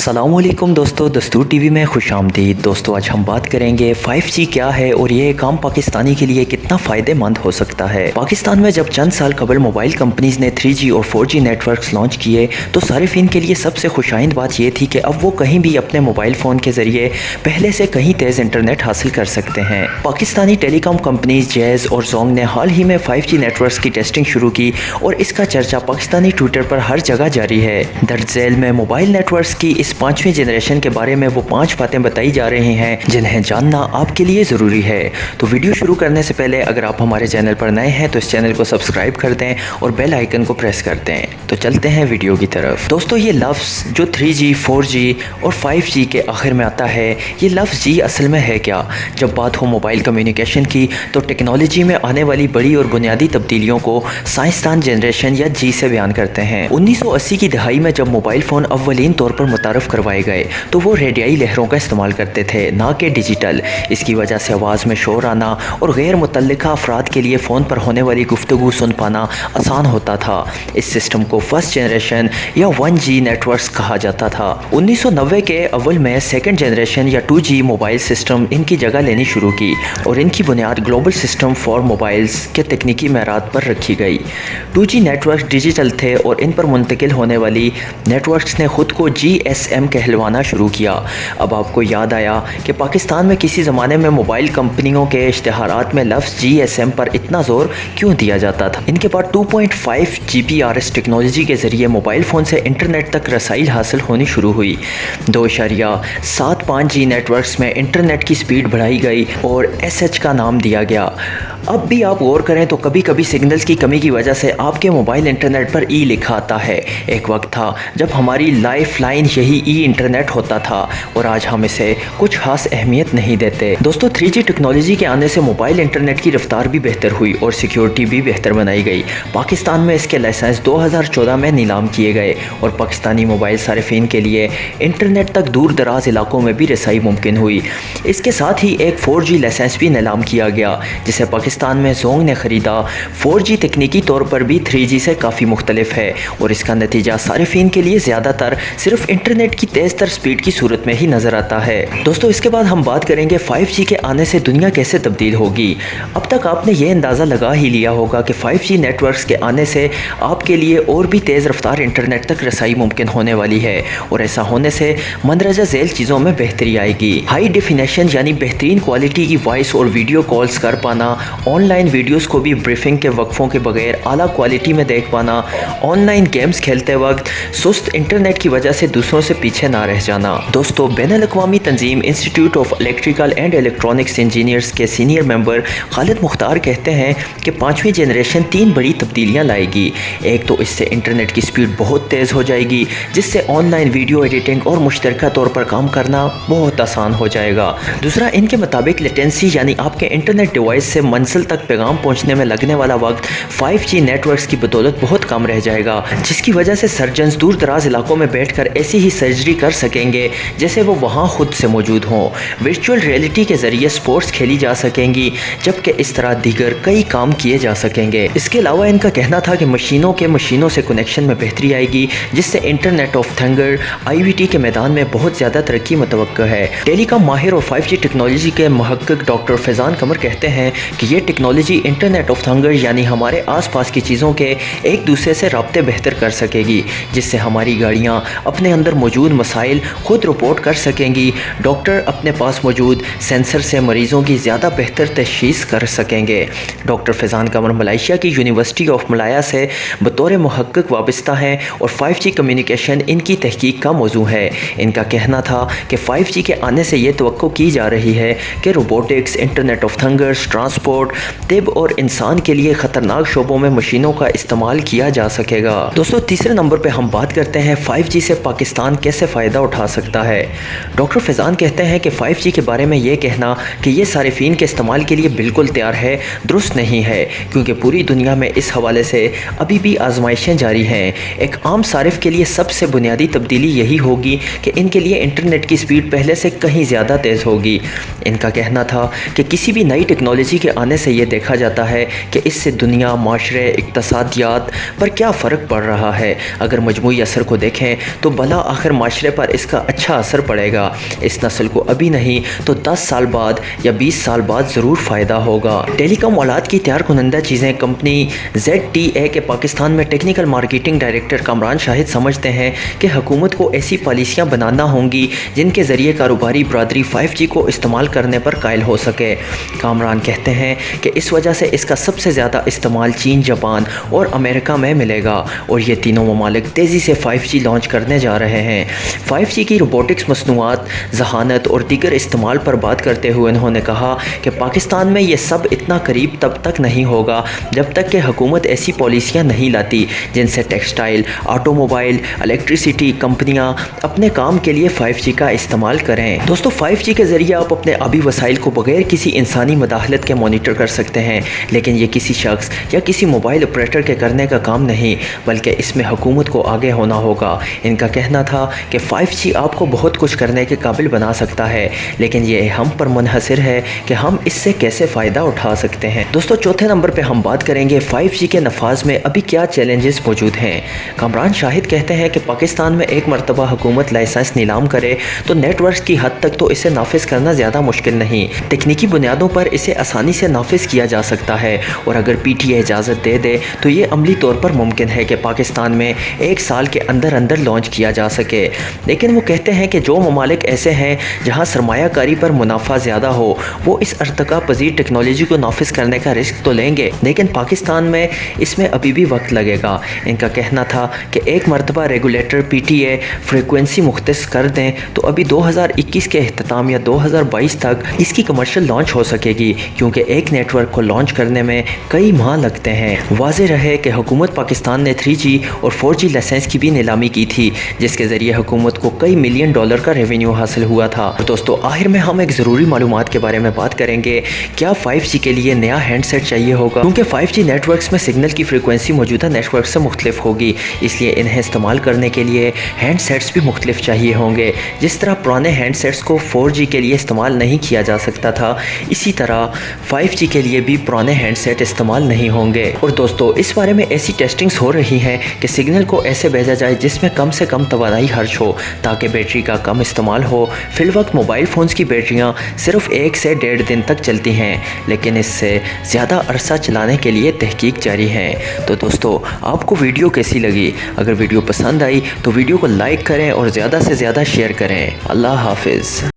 अस्सलाम वालेकुम दोस्तों, दस्तूर टीवी में खुश आमदीद। दोस्तों आज हम बात करेंगे 5G क्या है और ये काम पाकिस्तानी के लिए कितना फ़ायदेमंद हो सकता है। पाकिस्तान में जब चंद साल कबल मोबाइल कंपनीज़ ने 3G और 4G नेटवर्क्स लॉन्च किए तो सारिफिन के लिए सबसे खुशाइंद बात ये थी कि अब वो कहीं भी अपने मोबाइल फ़ोन के ज़रिए पहले से कहीं तेज़ इंटरनेट हासिल कर सकते हैं। पाकिस्तानी टेलीकॉम कंपनीज जैज़ और जोंग ने हाल ही में 5G नेटवर्क्स की टेस्टिंग शुरू की और इसका चर्चा पाकिस्तानी ट्विटर पर हर जगह जारी है। दर्ज झेल में मोबाइल नेटवर्क्स की इस 5वीं जनरेशन के बारे में वो 5 बातें बताई जा रही हैं जिन्हें जानना आपके लिए ज़रूरी है। तो वीडियो शुरू करने से पहले अगर आप हमारे चैनल पर नए हैं तो इस चैनल को सब्सक्राइब कर दें और बेल आइकन को प्रेस कर दें। तो चलते हैं वीडियो की तरफ। दोस्तों ये लफ्ज़ जो 3G, 4G और 5G के आखिर में आता है, ये लफ्ज़ जी असल में है क्या? जब बात हो मोबाइल कम्युनिकेशन की तो टेक्नोलॉजी में आने वाली बड़ी और बुनियादी तब्दीलियों को साइंसदान जनरेशन या जी से बयान करते हैं। 1980 की दहाई में जब मोबाइल फ़ोन अव्वलीन तौर पर मुतारफ़ करवाए गए तो वो रेडियाई लहरों का इस्तेमाल करते थे, ना कि डिजिटल। इसकी वजह से आवाज़ में शोर आना और गैर मुतल्लिका अफराद के लिए फ़ोन पर होने वाली गुफ्तगू सुन पाना आसान होता था। इस सिस्टम को फर्स्ट जनरेशन या 1G नेटवर्क्स कहा जाता था। 1990 के अव्वल में सेकेंड जनरेशन या 2G मोबाइल सिस्टम इनकी जगह लेनी शुरू की और इनकी बुनियाद ग्लोबल सिस्टम फॉर मोबाइल्स के तकनीकी मैरात पर रखी गई। 2G नेटवर्क डिजिटल थे और इन पर मुंतकिल होने वाली नेटवर्क्स ने खुद को GSM कहलवाना शुरू किया। अब आपको याद आया कि पाकिस्तान में किसी ज़माने में मोबाइल कंपनियों के इश्तिहारात में लफ्ज़ GSM पर इतना ज़ोर क्यों दिया जाता था। इनके बाद 2.5 GPRS टेक्नोलॉजी के ज़रिए मोबाइल फ़ोन से इंटरनेट तक रसाइल हासिल होनी शुरू हुई। 2.75G नेटवर्क्स में इंटरनेट की स्पीड बढ़ाई गई और SH का नाम दिया गया। अब भी आप गौर करें तो कभी कभी सिग्नल्स की कमी की वजह से आपके मोबाइल इंटरनेट पर ई लिखा आता है। एक वक्त था जब हमारी लाइफ लाइन यही ई इंटरनेट होता था और आज हम इसे कुछ खास अहमियत नहीं देते। दोस्तों 3G टेक्नोलॉजी के आने से मोबाइल इंटरनेट की रफ्तार भी बेहतर हुई और सिक्योरिटी भी बेहतर बनाई गई। पाकिस्तान में इसके लाइसेंस 2014 में नीलाम किए गए और पाकिस्तानी मोबाइल सारिफिन के लिए इंटरनेट तक दूर दराज इलाकों में भी रसाई मुमकिन हुई। इसके साथ ही एक 4G लाइसेंस भी नीलाम किया गया जिसे पाकिस्तान में जोंग ने ख़रीदा। 4G तकनीकी तौर पर भी 3G से काफ़ी मुख्तलिफ है और इसका नतीजा सारिफिन के लिए ज़्यादातर सिर्फ इंटरनेट की तेज़ तर स्पीड की सूरत में ही नज़र आता है। दोस्तों इसके बाद हम बात करेंगे 5G के आने से दुनिया कैसे तब्दील होगी। अब तक आपने ये अंदाज़ा लगा ही लिया होगा कि 5G नेटवर्क्स के आने से आपके लिए और भी तेज़ रफ्तार इंटरनेट तक रसाई मुमकिन होने वाली है और ऐसा होने से मंदरजा झेल चीज़ों में बेहतरी आएगी। हाई डेफिनेशन यानी बेहतरीन क्वालिटी की वॉइस और वीडियो कॉल्स कर पाना, ऑनलाइन वीडियोस को भी ब्रीफिंग के वक्फों के बगैर आला क्वालिटी में देख पाना, ऑनलाइन गेम्स खेलते वक्त सुस्त इंटरनेट की वजह से दूसरों से पीछे ना रह जाना। दोस्तों बैनुल-अक़वामी तंजीम Institute of Electrical and Electronics Engineers के सीनियर मेंबर खालिद मुख्तार कहते हैं कि 5वीं जनरेशन 3 बड़ी तब्दीलियाँ लाएगी। एक तो इससे इंटरनेट की स्पीड बहुत तेज़ हो जाएगी जिससे ऑनलाइन वीडियो एडिटिंग और मुश्तरका तौर पर काम करना बहुत आसान हो जाएगा। दूसरा इनके मुताबिक लेटेंसी यानी आपके इंटरनेट डिवाइस से मंजिल तक पैगाम पहुंचने में लगने वाला वक्त 5G नेटवर्क्स की बदौलत बहुत कम रह जाएगा जिसकी वजह से सर्जन्स दूर दराज इलाकों में बैठकर ऐसी ही सर्जरी कर सकेंगे जैसे वो वहां खुद से मौजूद हों। वर्चुअल रियलिटी के जरिए स्पोर्ट्स खेली जा सकेंगी जबकि इस तरह दीगर कई काम किए जा सकेंगे। इसके अलावा इनका कहना था कि मशीनों से कनेक्शन में बेहतरी आएगी जिससे इंटरनेट ऑफ थिंग्स IoT के मैदान में बहुत ज़्यादा तरक्की मुतवक्का है। टेलीकॉम माहिर और 5G टेक्नोलॉजी के मुहक्किक डॉक्टर फैज़ान कमर कहते हैं कि ये टेक्नोलॉजी इंटरनेट ऑफ थिंग्स यानी हमारे आसपास की चीज़ों के एक दूसरे से राब्ते बेहतर कर सकेगी जिससे हमारी गाड़ियाँ अपने अंदर मौजूद मसाइल खुद रिपोर्ट कर सकेंगी। डॉक्टर अपने पास मौजूद सेंसर से मरीज़ों की ज़्यादा बेहतर तशख़ीस कर सकेंगे। डॉक्टर फैज़ान कमर मलेशिया की यूनिवर्सिटी ऑफ मलाया से बतौर मुहक्किक वाबस्ता हैं और 5G कम्युनिकेशन इनकी तहकीक का मौजू है। इनका कहना था कि 5G के आने से ये तवक्को की जा रही है कि robotics, internet of things, transport, तिब और इंसान के लिए ख़तरनाक शोबों में मशीनों का इस्तेमाल किया जा सकेगा। दोस्तों तीसरे नंबर पे हम बात करते हैं 5G से पाकिस्तान कैसे फ़ायदा उठा सकता है। डॉक्टर फैज़ान कहते हैं कि 5G के बारे में ये कहना कि ये सारिफिन के इस्तेमाल के लिए बिल्कुल तैयार है दुरुस्त नहीं है क्योंकि पूरी दुनिया में इस हवाले से अभी भी आजमाइशें जारी हैं। एक आम सारिफ के लिए सबसे बुनियादी तब्दीली यही होगी कि इनके लिए इंटरनेट की स्पीड पहले से कहीं ज़्यादा तेज़ होगी। इनका कहना था कि किसी भी नई टेक्नोलॉजी के आने سے یہ دیکھا جاتا ہے کہ اس سے دنیا، معاشرے، اقتصادیات پر کیا فرق پڑ رہا ہے۔ اگر مجموعی اثر کو دیکھیں تو بلا آخر معاشرے پر اس کا اچھا اثر پڑے گا۔ اس نسل کو ابھی نہیں تو 10 سال بعد یا 20 سال بعد ضرور فائدہ ہوگا۔ ٹیلی کام آلات کی تیار کنندہ چیزیں کمپنی ZTE کے پاکستان میں ٹیکنیکل مارکیٹنگ ڈائریکٹر کامران شاہد سمجھتے ہیں کہ حکومت کو ایسی پالیسیاں بنانا ہوں گی جن کے ذریعے کاروباری برادری 5G کو استعمال کرنے پر قائل ہو سکے۔ کامران کہتے ہیں کہ اس وجہ سے اس کا سب سے زیادہ استعمال چین، جاپان اور امریکہ میں ملے گا اور یہ تینوں ممالک تیزی سے 5G لانچ کرنے جا رہے ہیں۔ 5G کی روبوٹکس، مصنوعات، ذہانت اور دیگر استعمال پر بات کرتے ہوئے انہوں نے کہا کہ پاکستان میں یہ سب اتنا قریب تب تک نہیں ہوگا جب تک کہ حکومت ایسی پالیسیاں نہیں لاتی جن سے ٹیکسٹائل، آٹو موبائل، الیکٹریسٹی کمپنیاں اپنے کام کے لیے 5G کا استعمال کریں۔ دوستو 5G کے ذریعے آپ اپنے آبی وسائل کو بغیر کسی انسانی مداخلت کے مانیٹر کر سکتے ہیں، لیکن یہ کسی شخص یا کسی موبائل آپریٹر کے کرنے کا کام نہیں بلکہ اس میں حکومت کو آگے ہونا ہوگا۔ ان کا کہنا تھا کہ 5G آپ کو بہت کچھ کرنے کے قابل بنا سکتا ہے، لیکن یہ ہم پر منحصر ہے کہ ہم اس سے کیسے فائدہ اٹھا سکتے ہیں۔ دوستو چوتھے نمبر پہ ہم بات کریں گے 5G کے نفاذ میں ابھی کیا چیلنجز موجود ہیں۔ کامران شاہد کہتے ہیں کہ پاکستان میں ایک مرتبہ حکومت لائسنس نیلام کرے تو نیٹ ورکس کی حد تک تو اسے نافذ کرنا زیادہ مشکل نہیں، تکنیکی بنیادوں پر اسے آسانی سے نافذ کیا جا سکتا ہے، اور اگر PTA اجازت دے دے تو یہ عملی طور پر ممکن ہے کہ پاکستان میں 1 سال کے اندر لانچ کیا جا سکے۔ لیکن وہ کہتے ہیں کہ جو ممالک ایسے ہیں جہاں سرمایہ کاری پر منافع زیادہ ہو وہ اس ارتقا پذیر ٹیکنالوجی کو نافذ کرنے کا رسک تو لیں گے، لیکن پاکستان میں اس میں ابھی بھی وقت لگے گا۔ ان کا کہنا تھا کہ ایک مرتبہ ریگولیٹر PTA فریکوینسی مختص کر دیں تو ابھی 2021 کے اختتام یا 2022 تک اس کی کمرشل لانچ ہو سکے گی، کیونکہ ایک نیٹ ورک کو لانچ کرنے میں کئی ماہ لگتے ہیں۔ واضح رہے کہ حکومت پاکستان نے 3G اور 4G لائسنس کی بھی نیلامی کی تھی، جس کے ذریعے حکومت کو کئی ملین ڈالر کا ریونیو حاصل ہوا تھا۔ دوستو آخر میں ہم ایک ضروری معلومات کے بارے میں بات کریں گے، کیا 5G کے لیے نیا ہینڈ سیٹ چاہیے ہوگا؟ کیونکہ 5G نیٹ ورکس میں سگنل کی فریکوینسی موجودہ نیٹ ورک سے مختلف ہوگی، اس لیے انہیں استعمال کرنے کے لیے ہینڈ سیٹس بھی مختلف چاہیے ہوں گے۔ جس طرح پرانے ہینڈ سیٹس کو 4G کے لیے استعمال نہیں کیا جا سکتا تھا، اسی طرح 5G کے لیے بھی پرانے ہینڈ سیٹ استعمال نہیں ہوں گے۔ اور دوستو اس بارے میں ایسی ٹیسٹنگز ہو رہی ہیں کہ سگنل کو ایسے بھیجا جائے جس میں کم سے کم توانائی خرچ ہو تاکہ بیٹری کا کم استعمال ہو۔ فی الوقت موبائل فونز کی بیٹریاں صرف 1 سے 1.5 دن تک چلتی ہیں، لیکن اس سے زیادہ عرصہ چلانے کے لیے تحقیق جاری ہے۔ تو دوستو آپ کو ویڈیو کیسی لگی؟ اگر ویڈیو پسند آئی تو ویڈیو کو لائک کریں اور زیادہ سے زیادہ شیئر کریں۔ اللہ حافظ۔